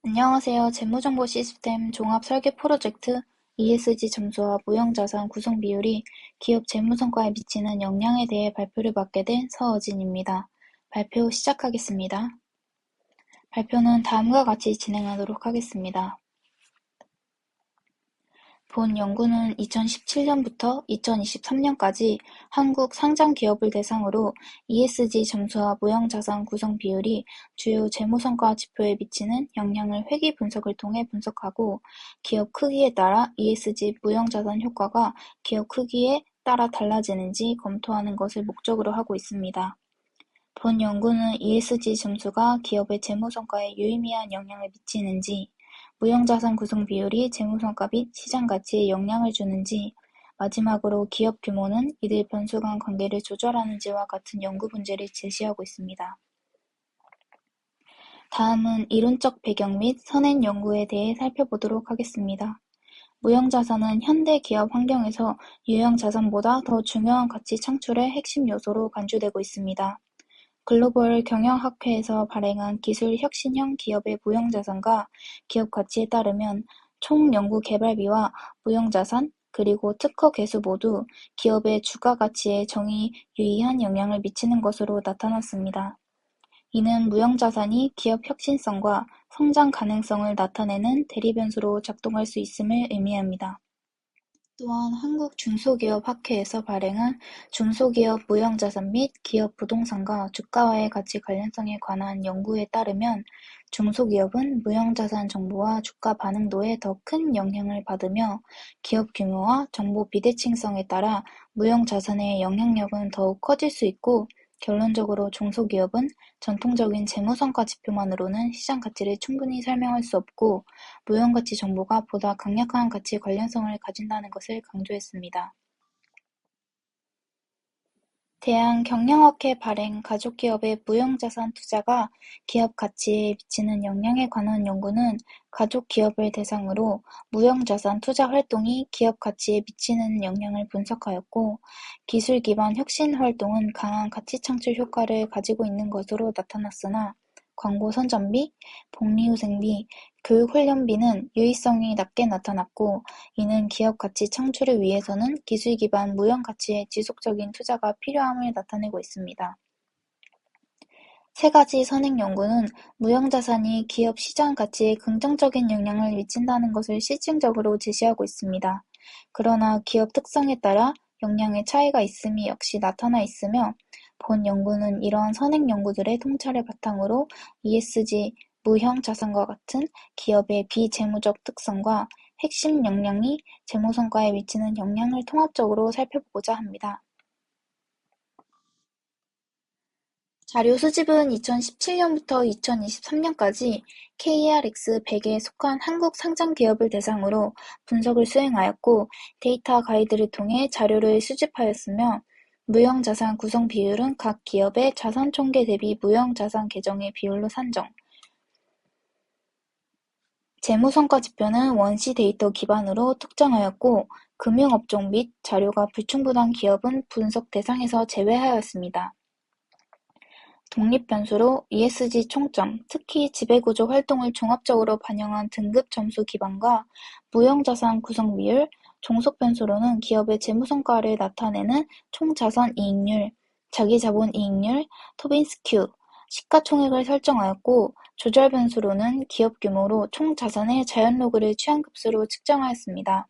안녕하세요. 재무정보 시스템 종합 설계 프로젝트 ESG 점수와 무형자산 구성 비율이 기업 재무성과에 미치는 영향에 대해 발표를 맡게 된 서어진입니다. 발표 시작하겠습니다. 발표는 다음과 같이 진행하도록 하겠습니다. 본 연구는 2017년부터 2023년까지 한국 상장 기업을 대상으로 ESG 점수와 무형자산 구성 비율이 주요 재무성과 지표에 미치는 영향을 회귀 분석을 통해 분석하고 기업 크기에 따라 ESG 무형자산 효과가 기업 크기에 따라 달라지는지 검토하는 것을 목적으로 하고 있습니다. 본 연구는 ESG 점수가 기업의 재무성과에 유의미한 영향을 미치는지, 무형자산 구성 비율이 재무성과 및 시장가치에 영향을 주는지, 마지막으로 기업 규모는 이들 변수 간 관계를 조절하는지와 같은 연구 문제를 제시하고 있습니다. 다음은 이론적 배경 및 선행 연구에 대해 살펴보도록 하겠습니다. 무형자산은 현대 기업 환경에서 유형자산보다 더 중요한 가치 창출의 핵심 요소로 간주되고 있습니다. 글로벌 경영학회에서 발행한 기술 혁신형 기업의 무형자산과 기업 가치에 따르면 총 연구 개발비와 무형자산, 그리고 특허 개수 모두 기업의 주가 가치에 정의 유의한 영향을 미치는 것으로 나타났습니다. 이는 무형자산이 기업 혁신성과 성장 가능성을 나타내는 대리변수로 작동할 수 있음을 의미합니다. 또한 한국중소기업학회에서 발행한 중소기업 무형자산 및 기업 부동산과 주가와의 가치 관련성에 관한 연구에 따르면 중소기업은 무형자산 정보와 주가 반응도에 더 큰 영향을 받으며 기업 규모와 정보 비대칭성에 따라 무형자산의 영향력은 더욱 커질 수 있고 결론적으로 중소기업은 전통적인 재무성과 지표만으로는 시장 가치를 충분히 설명할 수 없고 무형가치 정보가 보다 강력한 가치 관련성을 가진다는 것을 강조했습니다. 대한경영학회 발행 가족기업의 무형자산 투자가 기업 가치에 미치는 영향에 관한 연구는 가족기업을 대상으로 무형자산 투자 활동이 기업 가치에 미치는 영향을 분석하였고, 기술 기반 혁신 활동은 강한 가치 창출 효과를 가지고 있는 것으로 나타났으나 광고 선전비, 복리후생비, 교육훈련비는 유의성이 낮게 나타났고, 이는 기업 가치 창출을 위해서는 기술 기반 무형 가치의 지속적인 투자가 필요함을 나타내고 있습니다. 세 가지 선행 연구는 무형자산이 기업 시장 가치에 긍정적인 영향을 미친다는 것을 실증적으로 제시하고 있습니다. 그러나 기업 특성에 따라 영향의 차이가 있음이 역시 나타나 있으며 본 연구는 이러한 선행 연구들의 통찰을 바탕으로 ESG 무형 자산과 같은 기업의 비재무적 특성과 핵심 역량이 재무성과에 미치는 영향을 통합적으로 살펴보고자 합니다. 자료 수집은 2017년부터 2023년까지 KRX 100에 속한 한국 상장 기업을 대상으로 분석을 수행하였고 데이터 가이드를 통해 자료를 수집하였으며 무형자산 구성 비율은 각 기업의 자산 총계 대비 무형자산 계정의 비율로 산정, 재무성과 지표는 원시 데이터 기반으로 특정하였고 금융업종 및 자료가 불충분한 기업은 분석 대상에서 제외하였습니다. 독립변수로 ESG 총점, 특히 지배구조 활동을 종합적으로 반영한 등급 점수 기반과 무형자산 구성 비율, 종속변수로는 기업의 재무성과를 나타내는 총자산 이익률, 자기자본 이익률, 토빈스큐, 시가총액을 설정하였고 조절변수로는 기업 규모로 총자산의 자연로그를 취한급수로 측정하였습니다.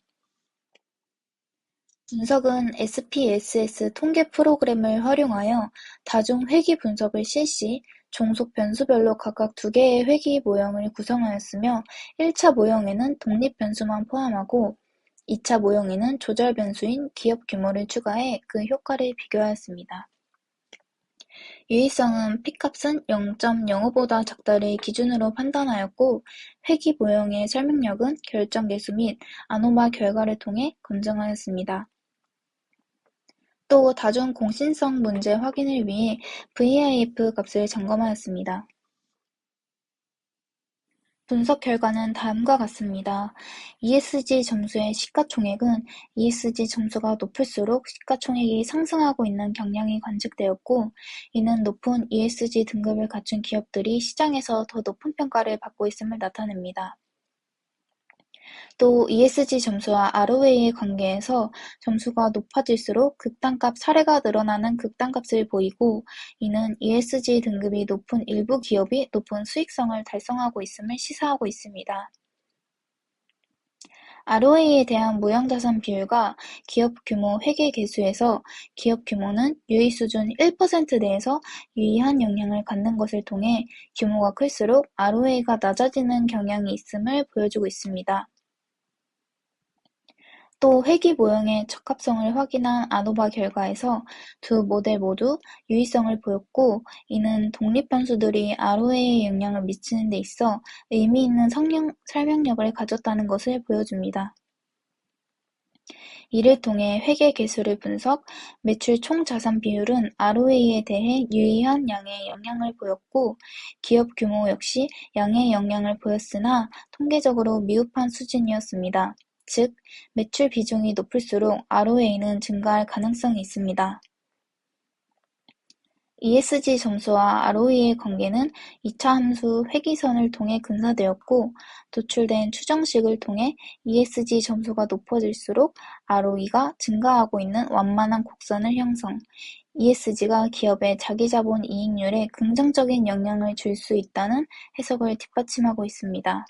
분석은 SPSS 통계 프로그램을 활용하여 다중 회귀 분석을 실시, 종속 변수별로 각각 2개의 회귀 모형을 구성하였으며 1차 모형에는 독립 변수만 포함하고 2차 모형에는 조절 변수인 기업 규모를 추가해 그 효과를 비교하였습니다. 유의성은 P값은 0.05보다 작다를 기준으로 판단하였고 회귀 모형의 설명력은 결정계수 및 아노마 결과를 통해 검증하였습니다. 또 다중 공신성 문제 확인을 위해 VIF 값을 점검하였습니다. 분석 결과는 다음과 같습니다. ESG 점수의 시가총액은 ESG 점수가 높을수록 시가총액이 상승하고 있는 경향이 관측되었고, 이는 높은 ESG 등급을 갖춘 기업들이 시장에서 더 높은 평가를 받고 있음을 나타냅니다. 또 ESG 점수와 ROA의 관계에서 점수가 높아질수록 극단값 사례가 늘어나는 극단값을 보이고, 이는 ESG 등급이 높은 일부 기업이 높은 수익성을 달성하고 있음을 시사하고 있습니다. ROA에 대한 무형자산 비율과 기업 규모 회계 계수에서 기업 규모는 유의 수준 1% 내에서 유의한 영향을 갖는 것을 통해 규모가 클수록 ROA가 낮아지는 경향이 있음을 보여주고 있습니다. 또 회귀 모형의 적합성을 확인한 아노바 결과에서 두 모델 모두 유의성을 보였고, 이는 독립 변수들이 ROA에 영향을 미치는 데 있어 의미 있는 설명력을 가졌다는 것을 보여줍니다. 이를 통해 회계 계수를 분석, 매출 총자산 비율은 ROA에 대해 유의한 양의 영향을 보였고, 기업 규모 역시 양의 영향을 보였으나 통계적으로 미흡한 수준이었습니다. 즉, 매출 비중이 높을수록 ROA는 증가할 가능성이 있습니다. ESG 점수와 ROE의 관계는 2차 함수 회귀선을 통해 근사되었고, 도출된 추정식을 통해 ESG 점수가 높아질수록 ROE가 증가하고 있는 완만한 곡선을 형성, ESG가 기업의 자기자본 이익률에 긍정적인 영향을 줄 수 있다는 해석을 뒷받침하고 있습니다.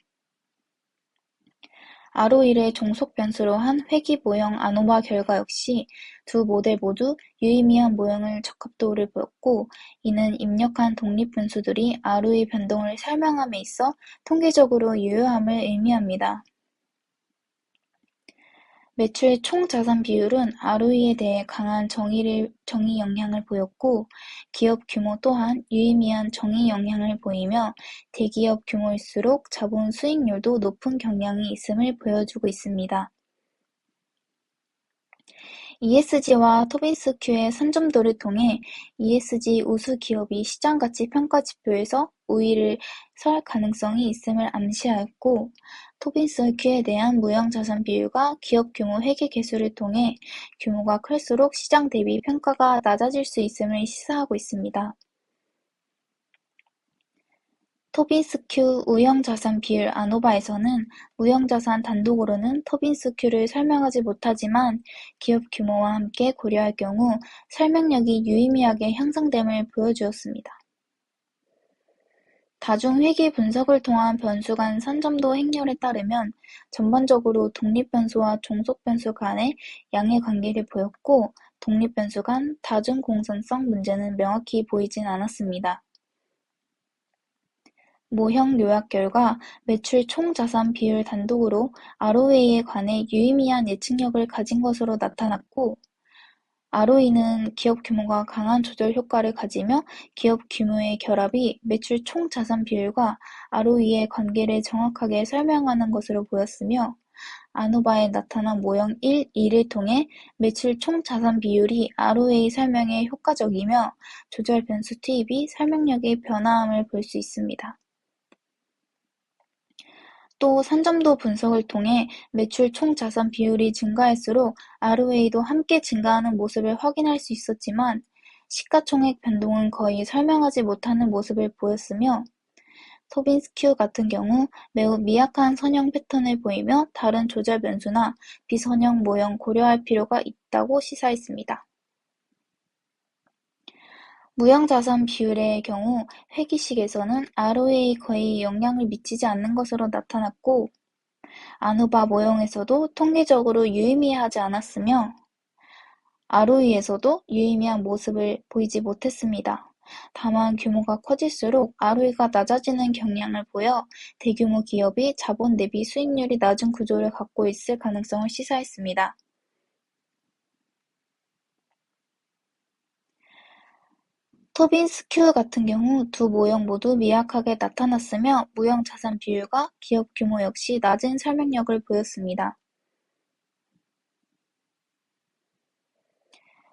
ROE를 종속 변수로 한 회귀 모형 아노바 결과 역시 두 모델 모두 유의미한 모형을 적합도를 보였고, 이는 입력한 독립 변수들이 ROE 변동을 설명함에 있어 통계적으로 유효함을 의미합니다. 매출 총자산 비율은 ROE에 대해 강한 정의 영향을 보였고, 기업 규모 또한 유의미한 정의 영향을 보이며 대기업 규모일수록 자본 수익률도 높은 경향이 있음을 보여주고 있습니다. ESG와 토비스큐의 선점도를 통해 ESG 우수 기업이 시장가치 평가 지표에서 우위를 설 가능성이 있음을 암시하였고, 토비스큐에 대한 무형자산 비율과 기업 규모 회계 계수를 통해 규모가 클수록 시장 대비 평가가 낮아질 수 있음을 시사하고 있습니다. 토빈스큐 무형자산 비율 아노바에서는 무형자산 단독으로는 토빈스큐를 설명하지 못하지만 기업 규모와 함께 고려할 경우 설명력이 유의미하게 향상됨을 보여주었습니다. 다중회계 분석을 통한 변수 간 선점도 행렬에 따르면 전반적으로 독립변수와 종속변수 간의 양의 관계를 보였고, 독립변수 간 다중공선성 문제는 명확히 보이진 않았습니다. 모형 요약 결과 매출 총자산 비율 단독으로 ROA에 관해 유의미한 예측력을 가진 것으로 나타났고, ROE는 기업 규모가 강한 조절 효과를 가지며 기업 규모의 결합이 매출 총자산 비율과 ROE의 관계를 정확하게 설명하는 것으로 보였으며, 아노바에 나타난 모형 1, 2를 통해 매출 총자산 비율이 ROA 설명에 효과적이며 조절 변수 투입이 설명력의 변화함을 볼 수 있습니다. 또 선점도 분석을 통해 매출 총자산 비율이 증가할수록 ROA도 함께 증가하는 모습을 확인할 수 있었지만, 시가총액 변동은 거의 설명하지 못하는 모습을 보였으며, 토빈스큐 같은 경우 매우 미약한 선형 패턴을 보이며 다른 조절 변수나 비선형 모형 고려할 필요가 있다고 시사했습니다. 무형자산 비율의 경우 회기식에서는 ROA에 거의 영향을 미치지 않는 것으로 나타났고, 아누바 모형에서도 통계적으로 유의미하지 않았으며, ROE에서도 유의미한 모습을 보이지 못했습니다. 다만 규모가 커질수록 ROE가 낮아지는 경향을 보여 대규모 기업이 자본 대비 수익률이 낮은 구조를 갖고 있을 가능성을 시사했습니다. 토빈스큐 같은 경우 두 모형 모두 미약하게 나타났으며 무형 자산 비율과 기업 규모 역시 낮은 설명력을 보였습니다.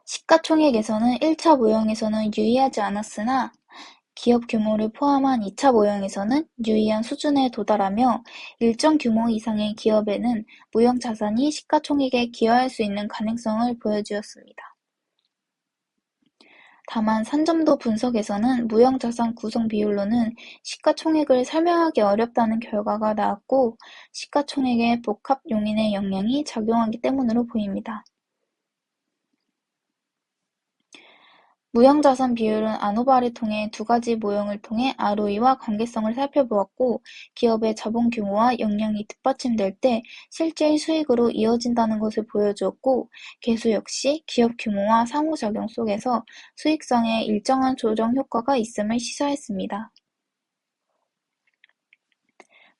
시가총액에서는 1차 모형에서는 유의하지 않았으나 기업 규모를 포함한 2차 모형에서는 유의한 수준에 도달하며 일정 규모 이상의 기업에는 무형자산이 시가총액에 기여할 수 있는 가능성을 보여주었습니다. 다만 산점도 분석에서는 무형자산 구성 비율로는 시가총액을 설명하기 어렵다는 결과가 나왔고 시가총액의 복합 용인의 영향이 작용하기 때문으로 보입니다. 무형자산 비율은 아노바를 통해 두 가지 모형을 통해 ROE와 관계성을 살펴보았고 기업의 자본 규모와 역량이 뒷받침될 때 실질 수익으로 이어진다는 것을 보여주었고 개수 역시 기업 규모와 상호작용 속에서 수익성에 일정한 조정 효과가 있음을 시사했습니다.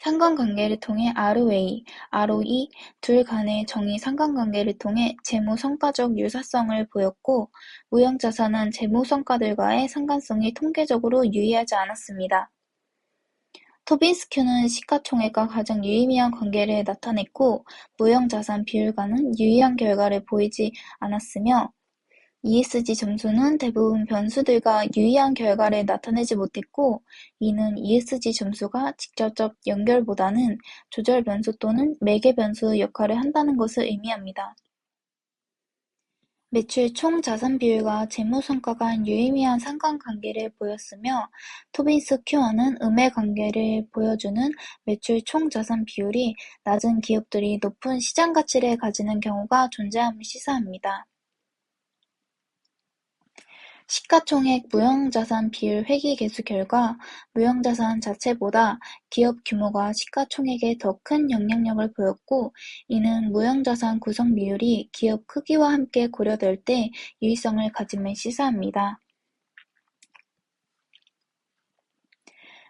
상관관계를 통해 ROA, ROE 둘 간의 정의 상관관계를 통해 재무성과적 유사성을 보였고 무형자산은 재무성과들과의 상관성이 통계적으로 유의하지 않았습니다. 토빈스큐는 시가총액과 가장 유의미한 관계를 나타냈고 무형자산 비율과는 유의한 결과를 보이지 않았으며 ESG 점수는 대부분 변수들과 유의한 결과를 나타내지 못했고 이는 ESG 점수가 직접적 연결보다는 조절 변수 또는 매개 변수 역할을 한다는 것을 의미합니다. 매출 총 자산 비율과 재무 성과 간 유의미한 상관관계를 보였으며 토빈스 큐어는 음의 관계를 보여주는 매출 총 자산 비율이 낮은 기업들이 높은 시장 가치를 가지는 경우가 존재함을 시사합니다. 시가총액 무형자산 비율 회귀개수 결과 무형자산 자체보다 기업 규모가 시가총액에 더 큰 영향력을 보였고 이는 무형자산 구성 비율이 기업 크기와 함께 고려될 때 유의성을 가짐을 시사합니다.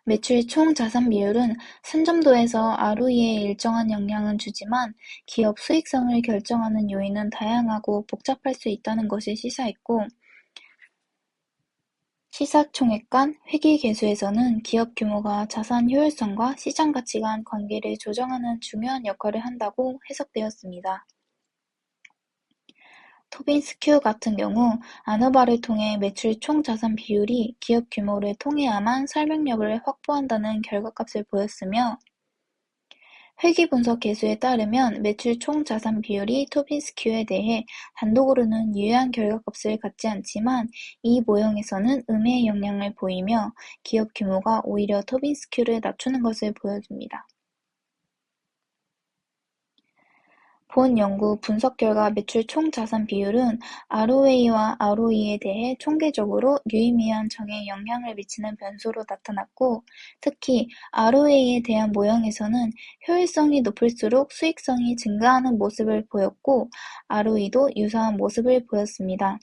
매출 총 자산 비율은 산점도에서 ROE에 일정한 영향은 주지만 기업 수익성을 결정하는 요인은 다양하고 복잡할 수 있다는 것을 시사했고 시사총액 간 회귀개수에서는 기업 규모가 자산 효율성과 시장 가치 간 관계를 조정하는 중요한 역할을 한다고 해석되었습니다. 토빈스큐 같은 경우 아노바를 통해 매출 총 자산 비율이 기업 규모를 통해야만 설명력을 확보한다는 결과값을 보였으며 회귀 분석 개수에 따르면 매출 총 자산 비율이 토빈스큐에 대해 단독으로는 유효한 결과값을 갖지 않지만 이 모형에서는 음의 영향을 보이며 기업 규모가 오히려 토빈스큐를 낮추는 것을 보여줍니다. 본 연구 분석 결과 매출 총 자산 비율은 ROA와 ROE에 대해 총계적으로 유의미한 정에 영향을 미치는 변수로 나타났고 특히 ROA에 대한 모형에서는 효율성이 높을수록 수익성이 증가하는 모습을 보였고 ROE도 유사한 모습을 보였습니다.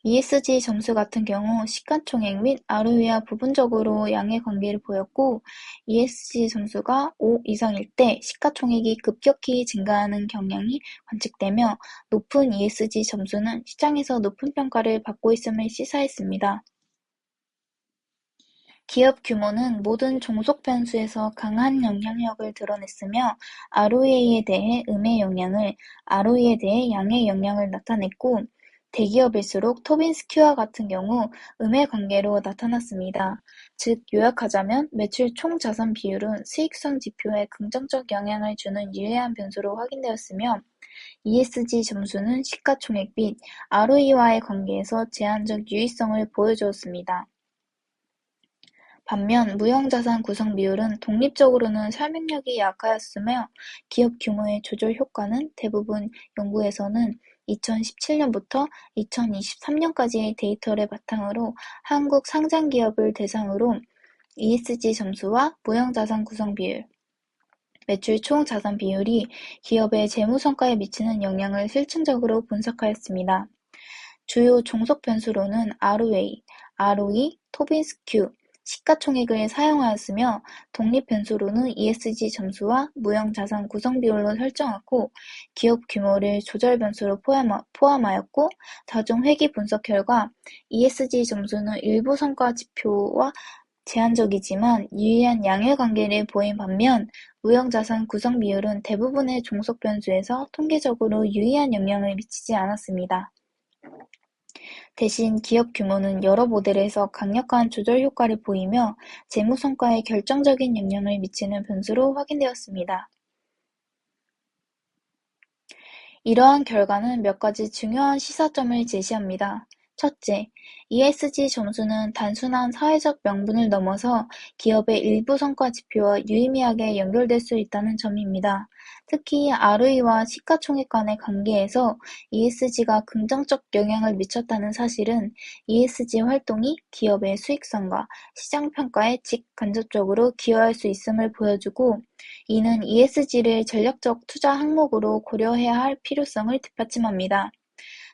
ESG 점수 같은 경우 시가총액 및 ROE와 부분적으로 양의 관계를 보였고 ESG 점수가 5 이상일 때 시가총액이 급격히 증가하는 경향이 관측되며 높은 ESG 점수는 시장에서 높은 평가를 받고 있음을 시사했습니다. 기업 규모는 모든 종속 변수에서 강한 영향력을 드러냈으며 ROA에 대해 음의 영향을, ROE에 대해 양의 영향을 나타냈고 대기업일수록 토빈스큐와 같은 경우 음의 관계로 나타났습니다. 즉 요약하자면 매출 총 자산 비율은 수익성 지표에 긍정적 영향을 주는 유해한 변수로 확인되었으며 ESG 점수는 시가총액 및 ROE와의 관계에서 제한적 유의성을 보여주었습니다. 반면 무형자산 구성 비율은 독립적으로는 설명력이 약하였으며 기업 규모의 조절 효과는 대부분 연구에서는 2017년부터 2023년까지의 데이터를 바탕으로 한국 상장기업을 대상으로 ESG 점수와 무형자산 구성 비율, 매출 총 자산 비율이 기업의 재무성과에 미치는 영향을 실증적으로 분석하였습니다. 주요 종속 변수로는 ROA, ROE, 토빈스큐, 시가총액을 사용하였으며 독립 변수로는 ESG 점수와 무형자산 구성 비율로 설정하고 기업 규모를 조절 변수로 포함하였고 자동 회귀 분석 결과 ESG 점수는 일부 성과 지표와 제한적이지만 유의한 양의 관계를 보인 반면 무형자산 구성 비율은 대부분의 종속 변수에서 통계적으로 유의한 영향을 미치지 않았습니다. 대신 기업 규모는 여러 모델에서 강력한 조절 효과를 보이며 재무 성과에 결정적인 영향을 미치는 변수로 확인되었습니다. 이러한 결과는 몇 가지 중요한 시사점을 제시합니다. 첫째, ESG 점수는 단순한 사회적 명분을 넘어서 기업의 일부 성과 지표와 유의미하게 연결될 수 있다는 점입니다. 특히 ROE와 시가총액 간의 관계에서 ESG가 긍정적 영향을 미쳤다는 사실은 ESG 활동이 기업의 수익성과 시장 평가에 직간접적으로 기여할 수 있음을 보여주고, 이는 ESG를 전략적 투자 항목으로 고려해야 할 필요성을 뒷받침합니다.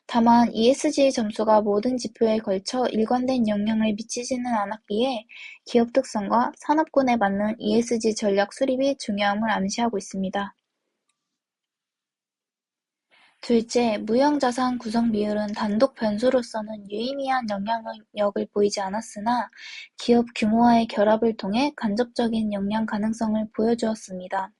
다만 ESG 점수가 모든 지표에 걸쳐 일관된 영향을 미치지는 않았기에 기업 특성과 산업군에 맞는 ESG 전략 수립이 중요함을 암시하고 있습니다. 둘째, 무형자산 구성 비율은 단독 변수로서는 유의미한 영향력을 보이지 않았으나 기업 규모와의 결합을 통해 간접적인 영향 가능성을 보여주었습니다.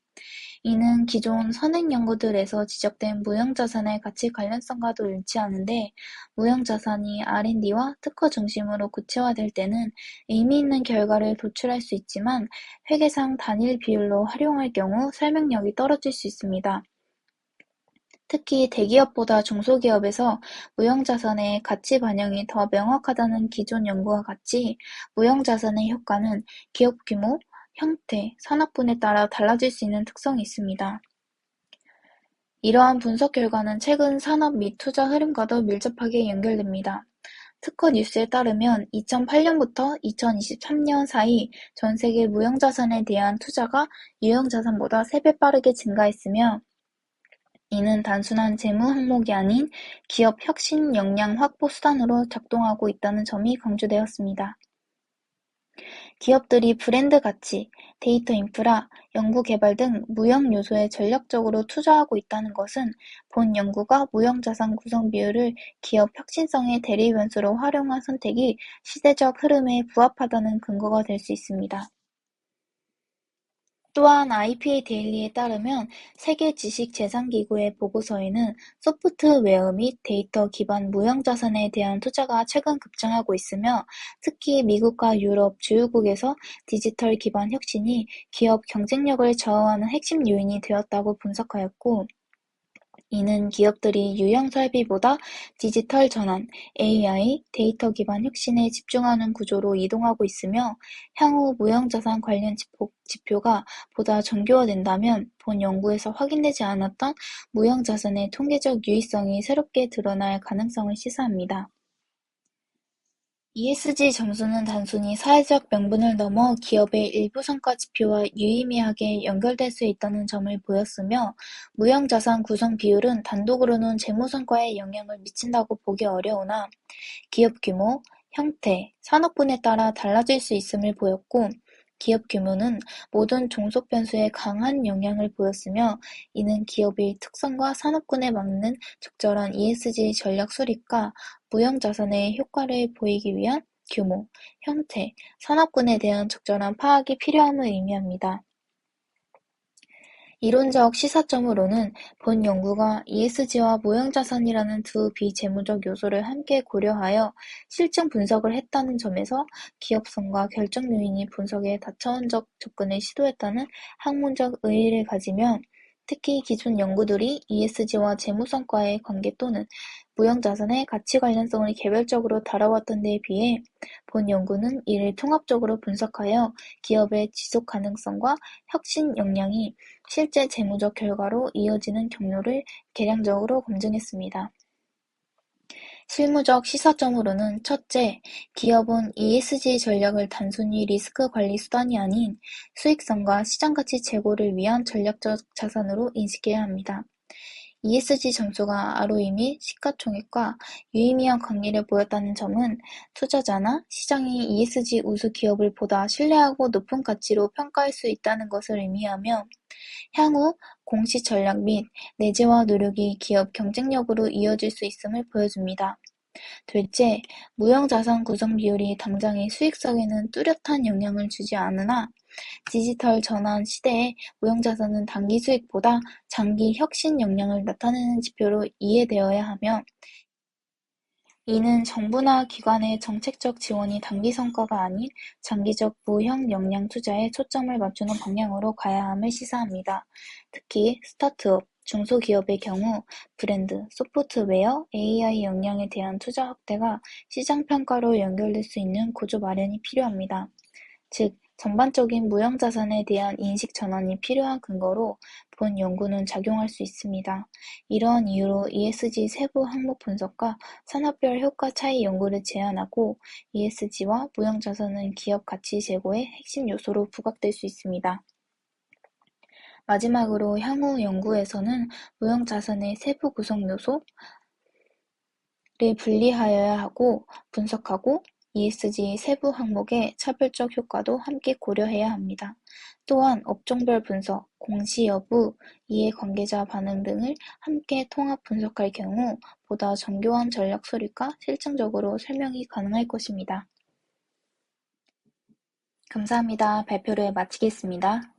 이는 기존 선행 연구들에서 지적된 무형자산의 가치 관련성과도 일치하는데, 무형자산이 R&D와 특허 중심으로 구체화될 때는 의미 있는 결과를 도출할 수 있지만 회계상 단일 비율로 활용할 경우 설명력이 떨어질 수 있습니다. 특히 대기업보다 중소기업에서 무형자산의 가치 반영이 더 명확하다는 기존 연구와 같이 무형자산의 효과는 기업 규모, 형태, 산업군에 따라 달라질 수 있는 특성이 있습니다. 이러한 분석 결과는 최근 산업 및 투자 흐름과도 밀접하게 연결됩니다. 특허 뉴스에 따르면 2008년부터 2023년 사이 전 세계 무형자산에 대한 투자가 유형자산보다 3배 빠르게 증가했으며, 이는 단순한 재무 항목이 아닌 기업 혁신 역량 확보 수단으로 작동하고 있다는 점이 강조되었습니다. 기업들이 브랜드 가치, 데이터 인프라, 연구 개발 등 무형 요소에 전략적으로 투자하고 있다는 것은 본 연구가 무형자산 구성 비율을 기업 혁신성의 대리 변수로 활용한 선택이 시대적 흐름에 부합하다는 근거가 될 수 있습니다. 또한 IPA 데일리에 따르면 세계지식재산기구의 보고서에는 소프트웨어 및 데이터 기반 무형자산에 대한 투자가 최근 급증하고 있으며, 특히 미국과 유럽 주요국에서 디지털 기반 혁신이 기업 경쟁력을 저하하는 핵심 요인이 되었다고 분석하였고, 이는 기업들이 유형 설비보다 디지털 전환, AI, 데이터 기반 혁신에 집중하는 구조로 이동하고 있으며, 향후 무형자산 관련 지표가 보다 정교화된다면 본 연구에서 확인되지 않았던 무형자산의 통계적 유의성이 새롭게 드러날 가능성을 시사합니다. ESG 점수는 단순히 사회적 명분을 넘어 기업의 일부 성과 지표와 유의미하게 연결될 수 있다는 점을 보였으며, 무형자산 구성 비율은 단독으로는 재무 성과에 영향을 미친다고 보기 어려우나 기업 규모, 형태, 산업군에 따라 달라질 수 있음을 보였고, 기업 규모는 모든 종속 변수에 강한 영향을 보였으며, 이는 기업의 특성과 산업군에 맞는 적절한 ESG 전략 수립과 무형자산의 효과를 보이기 위한 규모, 형태, 산업군에 대한 적절한 파악이 필요함을 의미합니다. 이론적 시사점으로는 본 연구가 ESG와 무형자산이라는 두 비재무적 요소를 함께 고려하여 실증 분석을 했다는 점에서 기업성과 결정 요인이 분석에 다차원적 접근을 시도했다는 학문적 의의를 가지며, 특히 기존 연구들이 ESG와 재무성과의 관계 또는 무형자산의 가치 관련성을 개별적으로 다뤄왔던 데에 비해 본 연구는 이를 통합적으로 분석하여 기업의 지속 가능성과 혁신 역량이 실제 재무적 결과로 이어지는 경로를 계량적으로 검증했습니다. 실무적 시사점으로는 첫째, 기업은 ESG 전략을 단순히 리스크 관리 수단이 아닌 수익성과 시장가치 제고를 위한 전략적 자산으로 인식해야 합니다. ESG 점수가 ROE 및 시가총액과 유의미한 관계를 보였다는 점은 투자자나 시장이 ESG 우수 기업을 보다 신뢰하고 높은 가치로 평가할 수 있다는 것을 의미하며, 향후 공시 전략 및 내재화 노력이 기업 경쟁력으로 이어질 수 있음을 보여줍니다. 둘째, 무형자산 구성 비율이 당장의 수익성에는 뚜렷한 영향을 주지 않으나 디지털 전환 시대에 무형자산은 단기 수익보다 장기 혁신 역량을 나타내는 지표로 이해되어야 하며, 이는 정부나 기관의 정책적 지원이 단기 성과가 아닌 장기적 무형 역량 투자에 초점을 맞추는 방향으로 가야 함을 시사합니다. 특히 스타트업, 중소기업의 경우 브랜드, 소프트웨어, AI 역량에 대한 투자 확대가 시장 평가로 연결될 수 있는 구조 마련이 필요합니다. 즉, 전반적인 무형자산에 대한 인식 전환이 필요한 근거로 본 연구는 작용할 수 있습니다. 이러한 이유로 ESG 세부 항목 분석과 산업별 효과 차이 연구를 제안하고 ESG와 무형자산은 기업 가치 제고의 핵심 요소로 부각될 수 있습니다. 마지막으로 향후 연구에서는 무형자산의 세부 구성 요소를 분리하여야 하고 분석하고 ESG 세부 항목의 차별적 효과도 함께 고려해야 합니다. 또한 업종별 분석, 공시 여부, 이해관계자 반응 등을 함께 통합 분석할 경우 보다 정교한 전략 서류가 실증적으로 설명이 가능할 것입니다. 감사합니다. 발표를 마치겠습니다.